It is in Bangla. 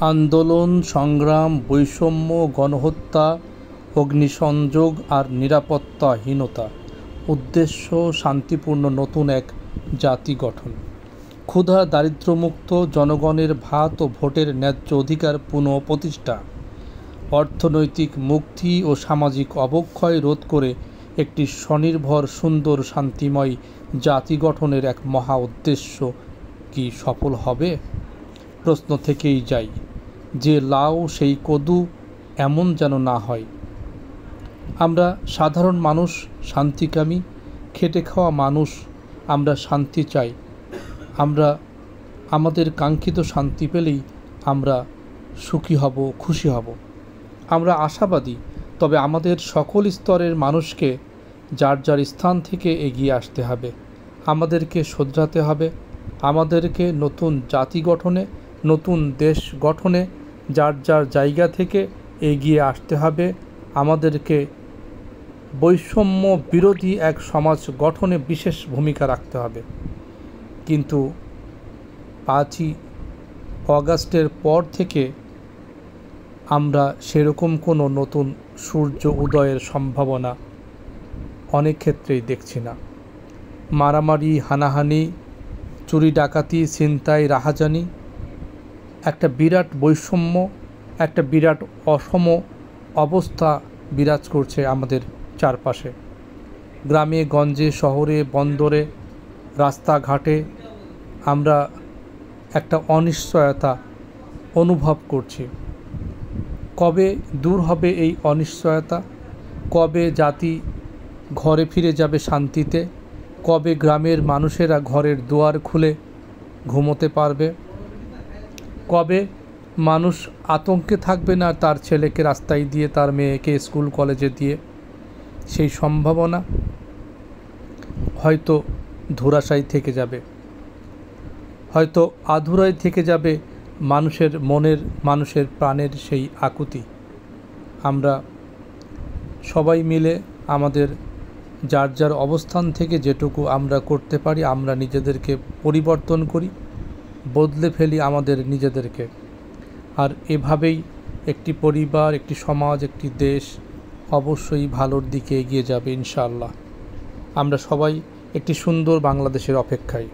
আন্দোলন, সংগ্রাম, বৈষম্য, গণহত্যা, অগ্নিসংযোগ আর নিরাপত্তাহীনতা। উদ্দেশ্য শান্তিপূর্ণ নতুন এক জাতি গঠন। ক্ষুধা দারিদ্র্যমুক্ত জনগণের ভাত ও ভোটের ন্যায্য অধিকার পুনঃপ্রতিষ্ঠা। অর্থনৈতিক মুক্তি ও সামাজিক অবক্ষয় রোধ করে একটি স্বনির্ভর সুন্দর শান্তিময় জাতি গঠনের এক মহা উদ্দেশ্য কি সফল হবে? প্রশ্ন থেকেই যায়, যে লাউ সেই কদু এমন যেন না হয়। আমরা সাধারণ মানুষ, শান্তিকামী, খেটে খাওয়া মানুষ, আমরা শান্তি চাই। আমরা আমাদের কাঙ্ক্ষিত শান্তি পেলেই আমরা সুখী হব, খুশি হব। আমরা আশাবাদী, তবে আমাদের সকল স্তরের মানুষকে যার যার স্থান থেকে এগিয়ে আসতে হবে। আমাদেরকে শোধরাতে হবে। আমাদেরকে নতুন জাতি গঠনে, নতুন দেশ গঠনে যার যার জায়গা থেকে এগিয়ে আসতে হবে। আমাদেরকে বৈষম্য বিরোধী এক সমাজ গঠনে বিশেষ ভূমিকা রাখতে হবে। কিন্তু 5ই অগাস্টের পর থেকে আমরা সেরকম কোনো নতুন সূর্য উদয়ের সম্ভাবনা অনেক ক্ষেত্রেই দেখছি না। মারামারি, হানাহানি, চুরি ডাকাতি, ছিনতাই, রাহাজানি, একটা বিরাট বৈষম্য, একটা বিরাট অসম অবস্থা বিরাজ করছে আমাদের চারপাশে। গ্রামে গঞ্জে, শহরে, বন্দরে, রাস্তাঘাটে আমরা একটা অনিশ্চয়তা অনুভব করছি। কবে দূর হবে এই অনিশ্চয়তা? কবে জাতি ঘরে ফিরে যাবে শান্তিতে? কবে গ্রামের মানুষেরা ঘরের দুয়ার খুলে ঘুমোতে পারবে? কবে মানুষ আতঙ্কে থাকবে না তার ছেলেকে রাস্তায় দিয়ে, তার মেয়েকে স্কুল কলেজে দিয়ে? সেই সম্ভাবনা হয়তো ধূরাশায়ী থেকে যাবে, হয়তো আধুরাই থেকে যাবে মানুষের মনের, মানুষের প্রাণের সেই আকুতি। আমরা সবাই মিলে আমাদের যার যার অবস্থান থেকে যেটুকু আমরা করতে পারি আমরা নিজেদেরকে পরিবর্তন করি, বদলে ফেলি আমাদের নিজেদেরকে। আর এভাবেই একটি পরিবার, একটি সমাজ, একটি দেশ অবশ্যই ভালোর দিকে এগিয়ে যাবে ইনশাআল্লাহ। আমরা সবাই একটি সুন্দর বাংলাদেশের অপেক্ষায়।